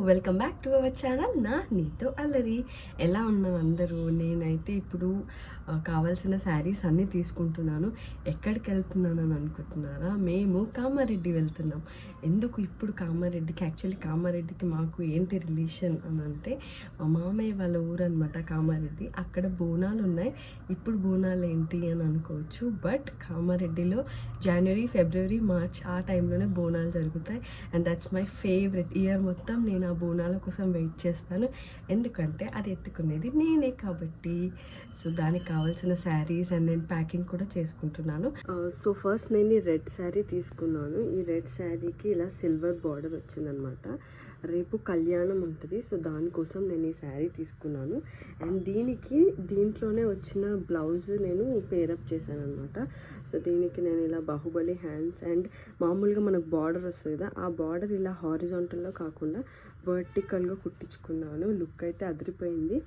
Welcome back to our channel నా నీతో అల్లరి. ఎలా ఉన్నారు అందరూ? నేనైతే ఇప్పుడు కావాల్సిన శారీస్ అన్నీ తీసుకుంటున్నాను. ఎక్కడికి వెళ్తున్నాను అని అనుకుంటున్నారా? మేము కామారెడ్డి వెళ్తున్నాం. ఎందుకు ఇప్పుడు కామారెడ్డికి? యాక్చువల్లీ కామారెడ్డికి మాకు ఏంటి రిలేషన్ అని అంటే, మా మామయ్య వాళ్ళ ఊరు అనమాట కామారెడ్డి. అక్కడ బోనాలు ఉన్నాయి. ఇప్పుడు బోనాలు ఏంటి అని అనుకోవచ్చు, బట్ కామారెడ్డిలో జనవరి, ఫిబ్రవరి, మార్చ్ ఆ టైంలోనే బోనాలు జరుగుతాయి. And that's my favourite. Year మొత్తం నేను ఆ బోనాల కోసం వెయిట్ చేస్తాను, ఎందుకంటే అది ఎత్తుకునేది నేనే కాబట్టి. సో దానికి కావాల్సిన శారీస్ అండ్ నేను ప్యాకింగ్ కూడా చేసుకుంటున్నాను. సో ఫస్ట్ నేను ఈ రెడ్ శారీ తీసుకున్నాను. ఈ రెడ్ శారీకి ఇలా సిల్వర్ బార్డర్ వచ్చిందనమాట. రేపు కళ్యాణం ఉంటుంది, సో దానికోసం నేను ఈ శారీ తీసుకున్నాను. అండ్ దీంట్లోనే వచ్చిన బ్లౌజ్ నేను పేరప్ చేశాను అనమాట. సో దీనికి నేను ఇలా బాహుబలి హ్యాండ్స్ అండ్ మామూలుగా మనకు బార్డర్ వస్తుంది కదా, ఆ బార్డర్ ఇలా హారిజాంటల్లో కాకుండా వర్టికల్గా కుట్టించుకున్నాను. లుక్ అయితే అదిరిపోయింది.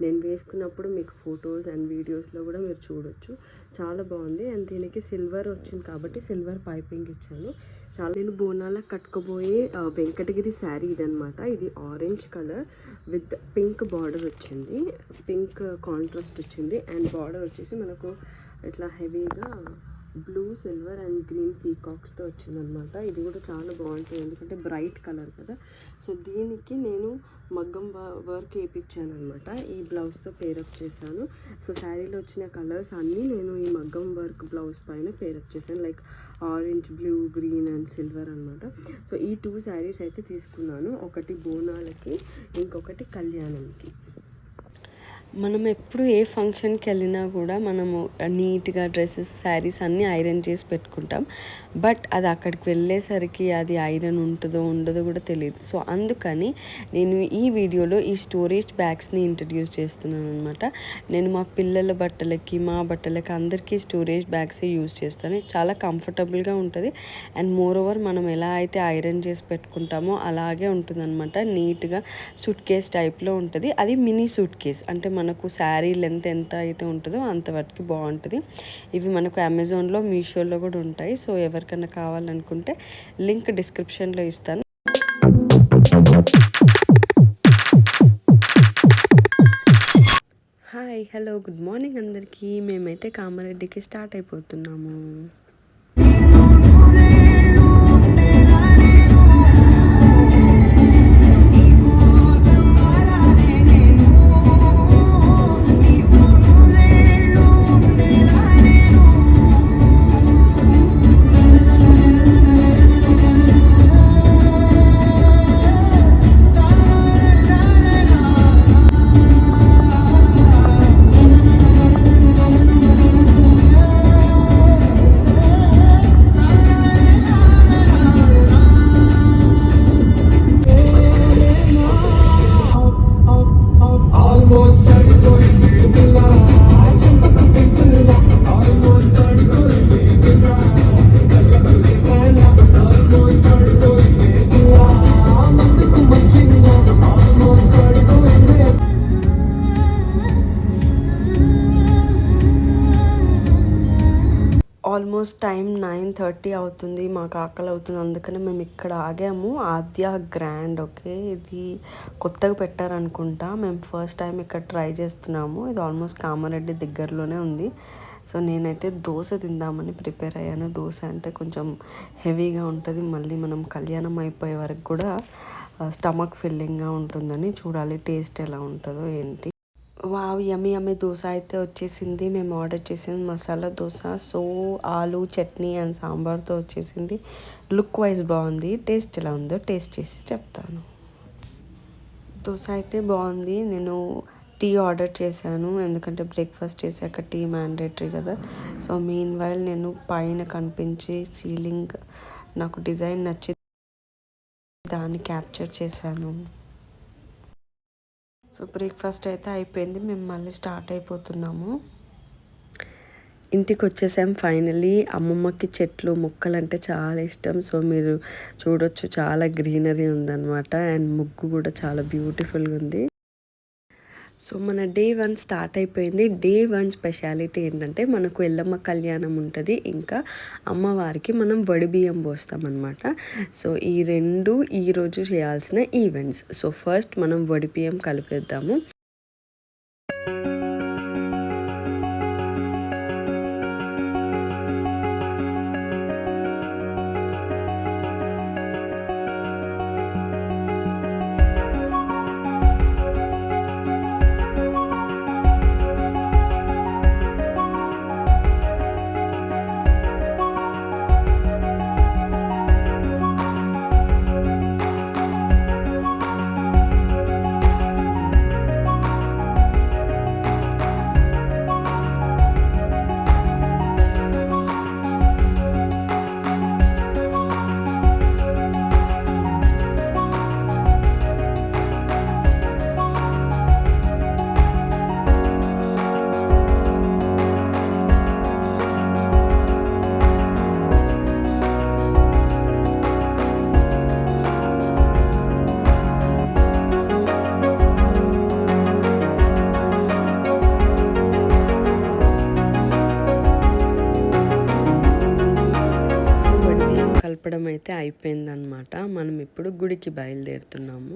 నేను వేసుకున్నప్పుడు మీకు ఫొటోస్ అండ్ వీడియోస్లో కూడా మీరు చూడొచ్చు, చాలా బాగుంది. అండ్ దీనికి సిల్వర్ వచ్చింది కాబట్టి సిల్వర్ పైపింగ్ ఇచ్చాను. చాలా నేను బోనాలకు కట్టుకోబోయే వెంకటగిరి శారీ ఇదనమాట. ఇది orange colour with pink border వచ్చింది, పింక్ కాంట్రాస్ట్ వచ్చింది. అండ్ బార్డర్ వచ్చేసి మనకు ఇట్లా హెవీగా బ్లూ, సిల్వర్ అండ్ గ్రీన్ పీకాక్స్తో వచ్చిందనమాట. ఇది కూడా చాలా బాగుంటుంది ఎందుకంటే బ్రైట్ కలర్ కదా. సో దీనికి నేను మగ్గం వర్క్ వేయించాను అనమాట. ఈ బ్లౌజ్తో పేరప్ చేశాను. సో శారీలో వచ్చిన కలర్స్ అన్నీ నేను ఈ మగ్గం వర్క్ బ్లౌజ్ పైన పేరప్ చేశాను, like orange, blue, green and silver అనమాట. సో ఈ 2 శారీస్ అయితే తీసుకున్నాను, ఒకటి బోనాలకి, ఇంకొకటి కళ్యాణంకి. మనం ఎప్పుడు ఏ ఫంక్షన్కి వెళ్ళినా కూడా మనము నీట్గా డ్రెస్సెస్, శారీస్ అన్నీ ఐరన్ చేసి పెట్టుకుంటాం. బట్ అది అక్కడికి వెళ్ళేసరికి అది ఐరన్ ఉంటుందో ఉండదో కూడా తెలియదు. సో అందుకని నేను ఈ వీడియోలో ఈ స్టోరేజ్ బ్యాగ్స్ని ఇంట్రడ్యూస్ చేస్తున్నాను అనమాట. నేను మా పిల్లల బట్టలకి, మా బట్టలకి అందరికీ స్టోరేజ్ బ్యాగ్సే యూజ్ చేస్తాను. చాలా కంఫర్టబుల్గా ఉంటుంది. అండ్ మోర్ ఓవర్ మనం ఎలా అయితే ఐరన్ చేసి పెట్టుకుంటామో అలాగే ఉంటుంది అనమాట. నీట్గా సూట్ కేస్ టైప్లో ఉంటుంది. అది మినీ సూట్ కేస్, అంటే మనకు శారీ లెంత్ ఎంత అయితే ఉంటుందో అంతవరకు బాగుంటుంది. ఇవి మనకు అమెజాన్లో, మీషోలో కూడా ఉంటాయి. సో ఎవరికైనా కావాలనుకుంటే లింక్ డిస్క్రిప్షన్లో ఇస్తాను. హాయ్, హలో, గుడ్ మార్నింగ్ అందరికీ. మేమైతే కామారెడ్డికి స్టార్ట్ అయిపోతున్నాము. ఆల్మోస్ట్ టైం 9:30 అవుతుంది. మాకు ఆకలి అవుతుంది, అందుకని మేము ఇక్కడ ఆగాము. ఆద్య గ్రాండ్, ఓకే, ఇది కొత్తగా పెట్టారనుకుంటా. మేము ఫస్ట్ టైం ఇక్కడ ట్రై చేస్తున్నాము. ఇది ఆల్మోస్ట్ కామారెడ్డి దగ్గరలోనే ఉంది. సో నేనైతే దోశ తిందామని ప్రిపేర్ అయ్యాను. దోశ అంటే కొంచెం హెవీగా ఉంటుంది, మళ్ళీ మనం కళ్యాణం అయిపోయే వరకు కూడా స్టమక్ ఫిల్లింగ్గా ఉంటుందని. చూడాలి టేస్ట్ ఎలా ఉంటుందో ఏంటి. వావ్, యమ్మీ యమ్మీ దోశ అయితే వచ్చేసింది. మేము ఆర్డర్ చేసింది మసాలా దోశ. సో ఆలు, చట్నీ అండ్ సాంబార్తో వచ్చేసింది. లుక్ వైజ్ బాగుంది. టేస్ట్ ఎలా ఉందో టేస్ట్ చేసి చెప్తాను. దోశ అయితే బాగుంది. నేను టీ ఆర్డర్ చేశాను, ఎందుకంటే బ్రేక్ఫాస్ట్ చేశాక టీ మ్యాండేటరీ కదా. సో మీన్ వైల్ నేను పైన కనిపించే సీలింగ్ నాకు డిజైన్ నచ్చి దాన్ని క్యాప్చర్ చేశాను. సో బ్రేక్ఫాస్ట్ అయితే అయిపోయింది, మేము మళ్ళీ స్టార్ట్ అయిపోతున్నాము. ఇంటికి వచ్చేసాం ఫైనలీ. అమ్మమ్మకి చెట్లు, మొక్కలు అంటే చాలా ఇష్టం. సో మీరు చూడొచ్చు, చాలా గ్రీనరీ ఉందన్నమాట. అండ్ ముగ్గు కూడా చాలా బ్యూటిఫుల్గా ఉంది. సో మన డే 1 స్టార్ట్ అయిపోయింది. డే 1 స్పెషాలిటీ ఏంటంటే మనకు ఎల్లమ్మ కళ్యాణం ఉంటుంది, ఇంకా అమ్మవారికి మనం వడిబియ్యం పోస్తామన్నమాట. సో ఈ రెండు ఈరోజు చేయాల్సిన ఈవెంట్స్. సో ఫస్ట్ మనం వడిబియ్యం కలిపేద్దాము. కలపడం అయితే అయిపోయిందనమాట. మనం ఇప్పుడు గుడికి బయలుదేరుతున్నాము.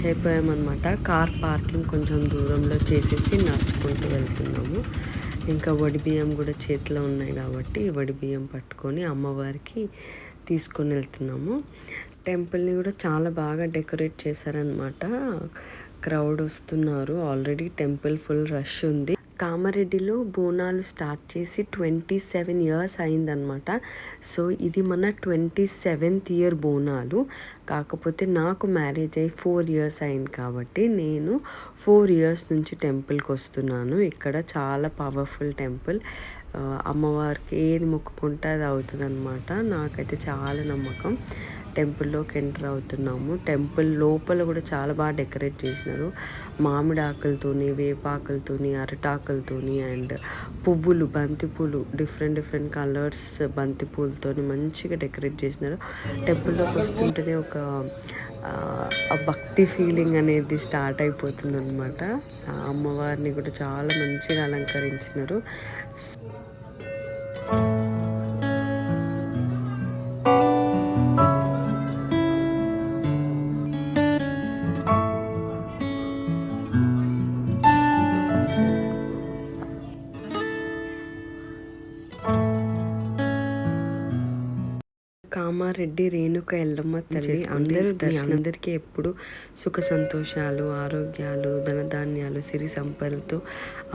అయిపోయామన్నమాట. కార్ పార్కింగ్ కొంచెం దూరంలో చేసేసి నడుచుకుంటూ వెళ్తున్నాము. ఇంకా వడిబియ్యం కూడా చేతిలో ఉన్నాయి కాబట్టి వడిబియ్యం పట్టుకొని అమ్మవారికి తీసుకొని వెళ్తున్నాము. టెంపుల్ని కూడా చాలా బాగా డెకరేట్ చేశారనమాట. క్రౌడ్ వస్తున్నారు. ఆల్రెడీ టెంపుల్ ఫుల్ రష్ ఉంది. కామారెడ్డిలో బోనాలు స్టార్ట్ చేసి 27 years అయిందనమాట. సో ఇది మన 27th year బోనాలు. కాకపోతే నాకు మ్యారేజ్ అయ్యి 4 years అయింది కాబట్టి నేను 4 years నుంచి టెంపుల్కి వస్తున్నాను. ఇక్కడ చాలా పవర్ఫుల్ టెంపుల్. అమ్మవారికి ఏది మొక్కుకుంటే అది అవుతుంది అనమాట. నాకైతే చాలా నమ్మకం. టెంపుల్లోకి ఎంటర్ అవుతున్నాము. టెంపుల్ లోపల కూడా చాలా బాగా డెకరేట్ చేసినారు. మామిడి ఆకులతోని, వేపాకులతోని, అరటాకులతోని అండ్ పువ్వులు, బంతి పూలు, డిఫరెంట్ కలర్స్ బంతి పూలతోని మంచిగా డెకరేట్ చేసినారు. టెంపుల్లోకి వస్తుంటేనే ఒక భక్తి ఫీలింగ్ అనేది స్టార్ట్ అయిపోతుంది అనమాట. అమ్మవారిని కూడా చాలా మంచిగా అలంకరించినారు. కామారెడ్డి రేణుక ఎల్లమ్మ తల్లి అందరికీ ఎప్పుడు సుఖ సంతోషాలు, ఆరోగ్యాలు, ధనధాన్యాలు, సిరి సంపదలతో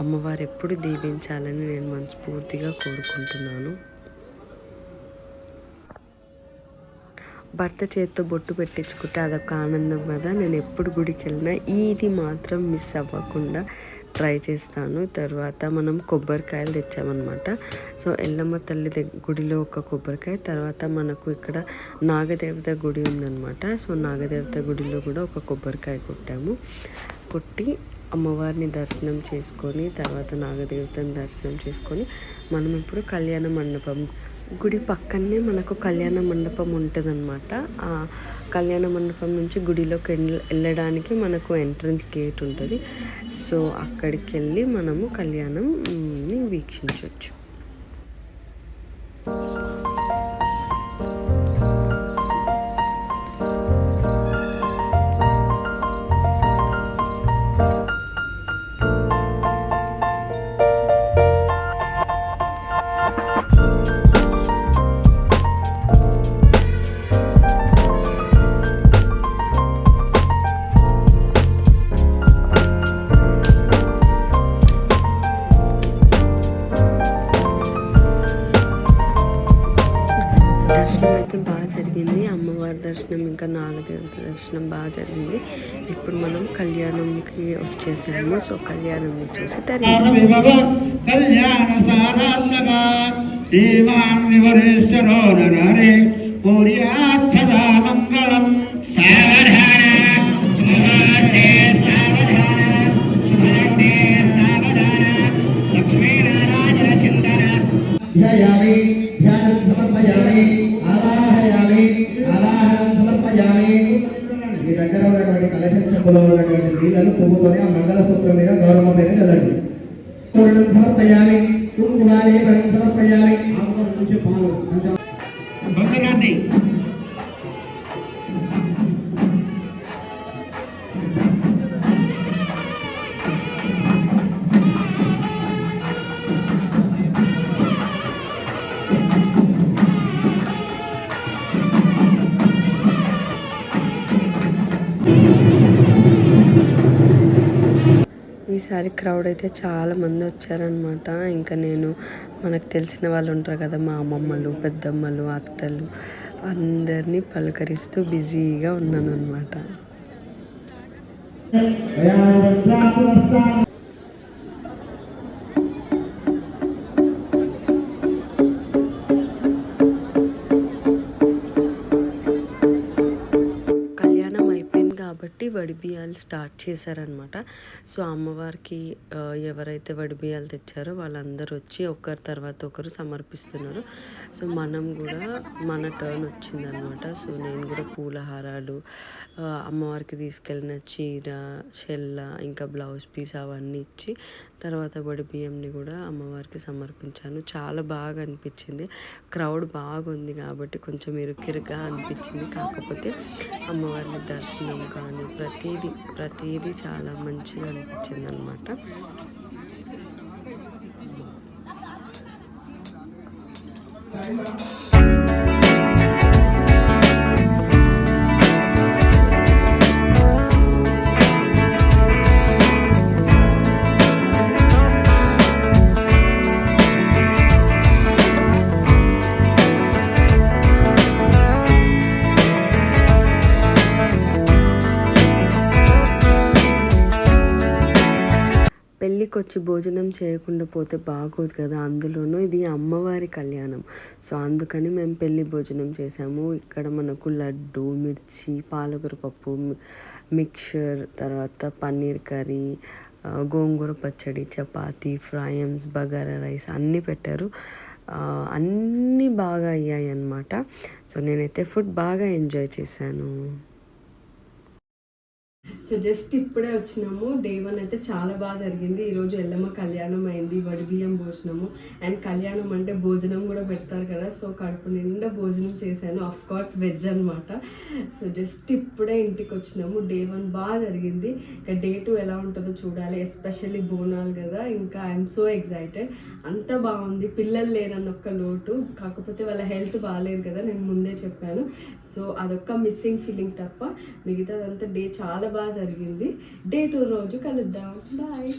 అమ్మవారు ఎప్పుడు దీవించాలని నేను మనస్ఫూర్తిగా కోరుకుంటున్నాను. భర్త చేతితో బొట్టు పెట్టించుకుంటే అదొక ఆనందం కదా. నేను ఎప్పుడు గుడికి వెళ్ళినా ఇది మాత్రం మిస్ అవ్వకుండా ట్రై చేస్తాను. తర్వాత మనం కొబ్బరికాయలు తెచ్చామన్నమాట. సో ఎల్లమ్మ తల్లి గుడిలో ఒక కొబ్బరికాయ, తర్వాత మనకు ఇక్కడ నాగదేవత గుడి ఉందన్నమాట. సో నాగదేవత గుడిలో కూడా ఒక కొబ్బరికాయ కొట్టి అమ్మవారిని దర్శనం చేసుకొని, తర్వాత నాగదేవతని దర్శనం చేసుకొని మనం ఇప్పుడు కళ్యాణ మండపం, గుడి పక్కనే మనకు కళ్యాణ మండపం ఉంటుందన్నమాట. ఆ కళ్యాణ మండపం నుంచి గుడిలోకి వెళ్ళడానికి మనకు ఎంట్రన్స్ గేట్ ఉంటుంది. సో అక్కడికి వెళ్ళి మనము కళ్యాణంని వీక్షించవచ్చు. దర్శనం అయితే బాగా జరిగింది. అమ్మవారి దర్శనం ఇంకా నాగదేవత దర్శనం బాగా జరిగింది. ఇప్పుడు మనం కళ్యాణంకి వచ్చేసాము. సో కళ్యాణంని చూసి ధ్యాయామి ధ్యానం సమర్పయామి ఆవాహయామి ఆవాహనం సమర్పయామి. మీ దగ్గర ఉన్నటువంటి కలశ చెంబులో ఉన్నటువంటి నీళ్లను పువ్వుకొని ఆ మంగళసూత్రం మీద గౌరవ పేరు చల్లండి. పూర్ణం సమర్పయామి కుంకుమాలేపనం సమర్పయామి. నుంచి పాలు భద్రండి. ఈసారి క్రౌడ్ అయితే చాలా మంది వచ్చారనమాట. ఇంకా నేను మనకు తెలిసిన వాళ్ళు ఉంటారు కదా, మా అమ్మమ్మలు, పెద్దమ్మలు, అత్తలు అందరినీ పలకరిస్తూ బిజీగా ఉన్నాను అనమాట. కాబట్టి వడిబియ్యాలు స్టార్ట్ చేశారనమాట. సో అమ్మవారికి ఎవరైతే వడిబియ్యాలు తెచ్చారో వాళ్ళందరూ వచ్చి ఒకరి తర్వాత ఒకరు సమర్పిస్తున్నారు. సో మనం కూడా మన టర్న్ వచ్చిందనమాట. సో నేను కూడా పూలహారాలు, అమ్మవారికి తీసుకెళ్ళిన చీర, షెల్ల, ఇంకా బ్లౌజ్ పీస్ అవన్నీ ఇచ్చి తర్వాత వడిబియ్యంని కూడా అమ్మవారికి సమర్పించాను. చాలా బాగా అనిపించింది. క్రౌడ్ బాగుంది కాబట్టి కొంచెం ఇరుకిరుగా అనిపించింది. కాకపోతే అమ్మవారిని దర్శనం కానీ ప్రతిదీ చాలా మంచిగా అనిపించింది అనమాట. పెళ్ళికి వచ్చి భోజనం చేయకుండా పోతే బాగోదు కదా, అందులోనూ ఇది అమ్మవారి కళ్యాణం. సో అందుకని మేము పెళ్ళి భోజనం చేసాము. ఇక్కడ మనకు లడ్డు, మిర్చి, పాలకూర పప్పు, మిక్చర్, తర్వాత పన్నీర్ కర్రీ, గోంగూర పచ్చడి, చపాతీ, ఫ్రైమ్స్, బగారా రైస్ అన్నీ పెట్టారు. అన్నీ బాగా అయ్యాయి అన్నమాట. సో నేనైతే ఫుడ్ బాగా ఎంజాయ్ చేశాను. సో జస్ట్ ఇప్పుడే వచ్చినాము. డే 1 అయితే చాలా బాగా జరిగింది. ఈరోజు ఎల్లమ్మ కళ్యాణం అయింది, వడిబియ్యం భోజనము. అండ్ కళ్యాణం అంటే భోజనం కూడా పెడతారు కదా, సో కడుపు నిండా భోజనం చేశాను. ఆఫ్ కోర్స్ వెజ్ అనమాట. సో జస్ట్ ఇప్పుడే ఇంటికి వచ్చినాము. డే 1 బాగా జరిగింది. ఇంకా డే 2 ఎలా ఉంటుందో చూడాలి. ఎస్పెషల్లీ బోనాలు కదా, ఇంకా ఐఎమ్ సో ఎక్సైటెడ్. అంత బాగుంది. పిల్లలు లేరన్న ఒక్క లోటు, కాకపోతే వాళ్ళ హెల్త్ బాగాలేదు కదా, నేను ముందే చెప్పాను. సో అదొక్క మిస్సింగ్ ఫీలింగ్ తప్ప మిగతాదంతా డే చాలా బాగా జరిగింది. డే 2 రోజు కలుద్దాం. బాయ్.